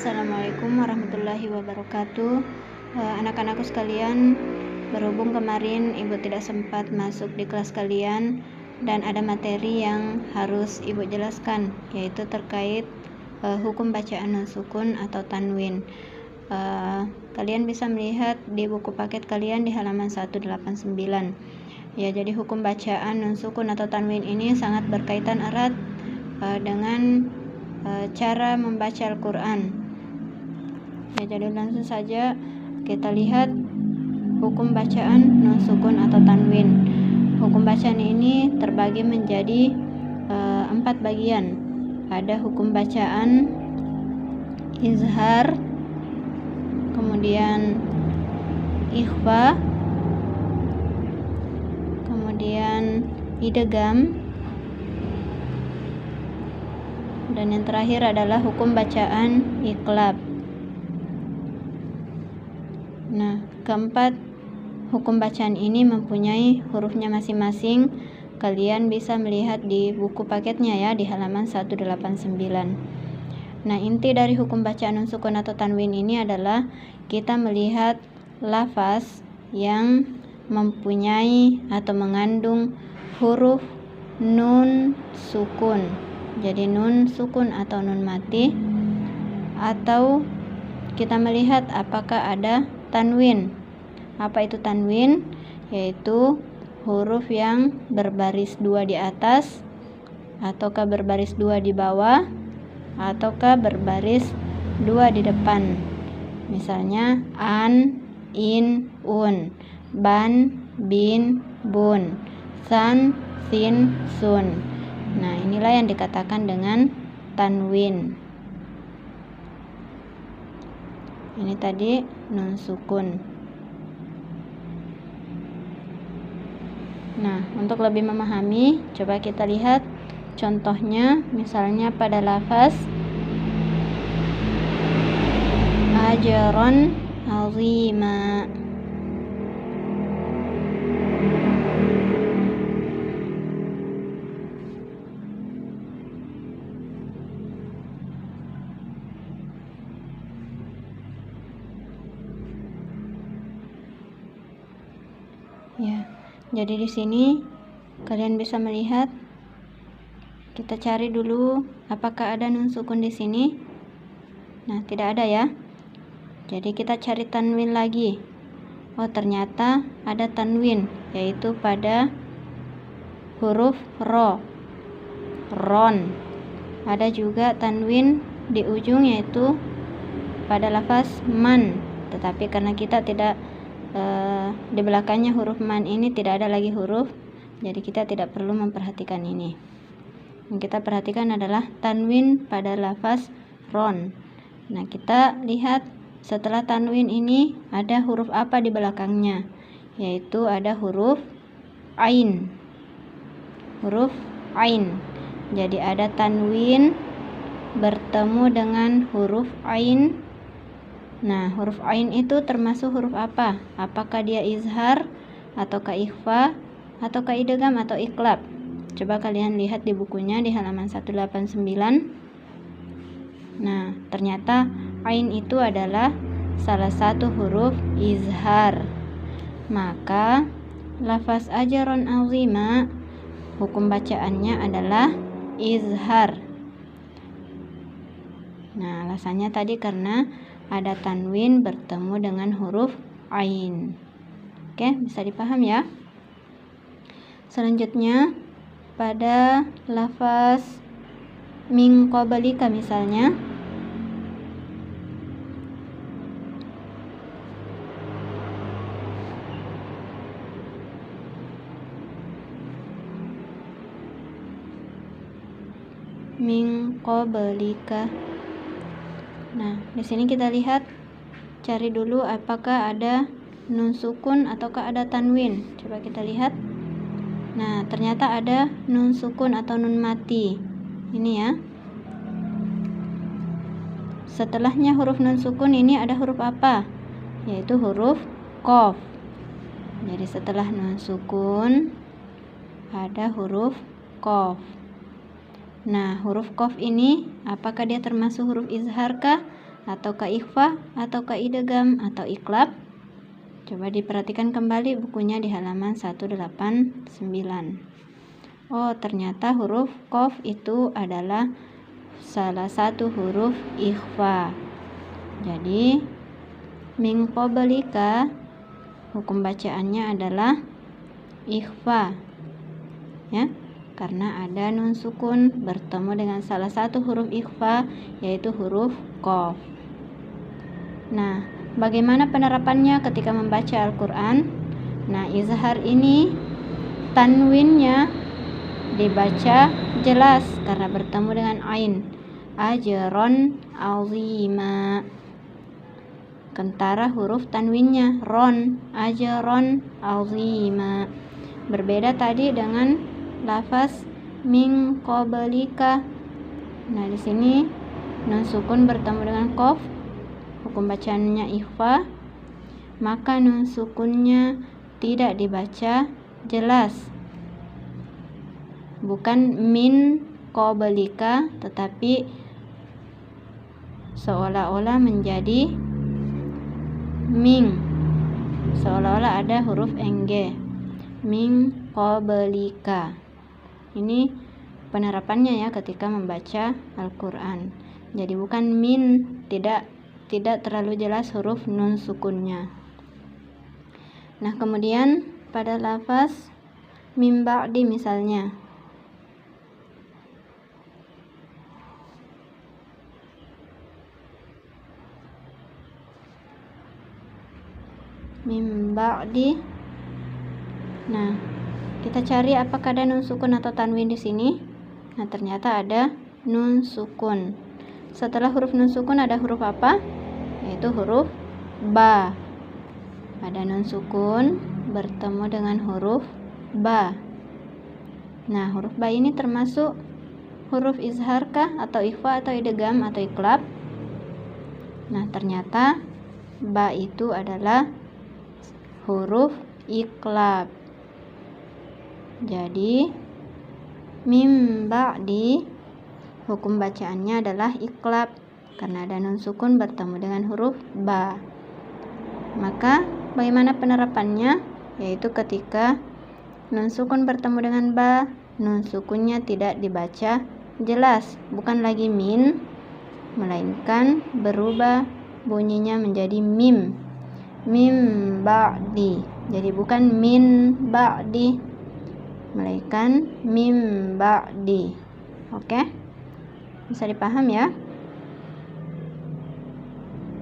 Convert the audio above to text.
Assalamualaikum warahmatullahi wabarakatuh. Anak-anakku sekalian, berhubung kemarin ibu tidak sempat masuk di kelas kalian dan ada materi yang harus ibu jelaskan, yaitu terkait hukum bacaan nun sukun atau tanwin. Kalian bisa melihat di buku paket kalian di halaman 189. Ya, jadi hukum bacaan nun sukun atau tanwin ini sangat berkaitan erat dengan cara membaca Al-Quran. Ya, jadi langsung saja kita lihat hukum bacaan nun sukun atau tanwin. Hukum bacaan ini terbagi menjadi 4 bagian. Ada hukum bacaan izhar, kemudian ikhfa, kemudian idgham, dan yang terakhir adalah hukum bacaan iqlab. Nah, keempat hukum bacaan ini mempunyai hurufnya masing-masing. Kalian bisa melihat di buku paketnya ya, di halaman 189. Nah, inti dari hukum bacaan nun sukun atau tanwin ini adalah kita melihat lafaz yang mempunyai atau mengandung huruf nun sukun. Jadi nun sukun atau nun mati, atau kita melihat apakah ada tanwin. Apa itu tanwin? Yaitu huruf yang berbaris 2 di atas, ataukah berbaris 2 di bawah, ataukah berbaris 2 di depan. Misalnya an, in, un, ban, bin, bun, san, sin, sun. Nah, inilah yang dikatakan dengan tanwin. Ini tadi nun sukun. Nah, untuk lebih memahami, coba kita lihat contohnya, misalnya pada lafaz ajron azima. Ya, jadi di sini kalian bisa melihat, kita cari dulu apakah ada nun sukun di sini. Nah, tidak ada ya. Jadi kita cari tanwin lagi. Oh, ternyata ada tanwin, yaitu pada huruf ro, ron. Ada juga tanwin di ujung, yaitu pada lafaz man. Tetapi karena kita tidak di belakangnya huruf man ini tidak ada lagi huruf, jadi kita tidak perlu memperhatikan ini. Yang kita perhatikan adalah tanwin pada lafaz ron. Nah, kita lihat setelah tanwin ini ada huruf apa di belakangnya, yaitu ada huruf ain. Huruf ain. Jadi ada tanwin bertemu dengan huruf ain. Nah, huruf ain itu termasuk huruf apa? Apakah dia izhar, ataukah ikhfa, ataukah idgham atau iqlab? Coba kalian lihat di bukunya di halaman 189. Nah, ternyata ain itu adalah salah satu huruf izhar. Maka lafaz ajron azima hukum bacaannya adalah izhar. Nah, alasannya tadi karena ada tanwin bertemu dengan huruf ain. Oke, bisa dipaham ya. Selanjutnya pada lafaz min qablika misalnya, min qablika. Nah, di sini kita lihat, cari dulu apakah ada nun sukun ataukah ada tanwin. Coba kita lihat. Nah, ternyata ada nun sukun atau nun mati. Ini ya. Setelahnya huruf nun sukun ini ada huruf apa? Yaitu huruf qaf. Jadi setelah nun sukun ada huruf qaf. Nah, huruf qaf ini apakah dia termasuk huruf izhar kah ataukah ikhfa, ataukah idgham, atau iqlab? Coba diperhatikan kembali bukunya di halaman 189. Oh, ternyata huruf qaf itu adalah salah satu huruf ikhfa. Jadi min qablika hukum bacaannya adalah ikhfa, ya, karena ada nun sukun bertemu dengan salah satu huruf ikhfa, yaitu huruf qaf. Nah, bagaimana penerapannya ketika membaca Al-Quran? Nah, izhar ini tanwinnya dibaca jelas karena bertemu dengan ain. Ajron azima. Kentara huruf tanwinnya ron, ajron azima. Berbeda tadi dengan lafaz min qablika. Nah, di sini nun sukun bertemu dengan qaf, hukum bacaannya ikhfa, maka nun sukunnya tidak dibaca jelas. Bukan min qablika, tetapi seolah-olah menjadi min, seolah-olah ada huruf eng, min qablika. Ini penerapannya ya ketika membaca Al-Quran. Jadi bukan min, tidak terlalu jelas huruf nun sukunnya. Nah, kemudian pada lafaz min ba'di misalnya, min ba'di. Nah, kita cari apakah ada nun sukun atau tanwin di sini. Nah, ternyata ada nun sukun. Setelah huruf nun sukun ada huruf apa? Yaitu huruf ba. Ada nun sukun bertemu dengan huruf ba. Nah, huruf ba ini termasuk huruf izharkah atau ikhfa atau idgham atau iqlab? Nah, ternyata ba itu adalah huruf iqlab. Jadi mim ba'di hukum bacaannya adalah iqlab karena ada nun sukun bertemu dengan huruf ba. Maka bagaimana penerapannya? Yaitu ketika nun sukun bertemu dengan ba, nun sukunnya tidak dibaca jelas, bukan lagi min, melainkan berubah bunyinya menjadi mim. Mim ba'di. Jadi bukan min ba'di, melainkan mim ba'di. Oke? Bisa dipaham ya?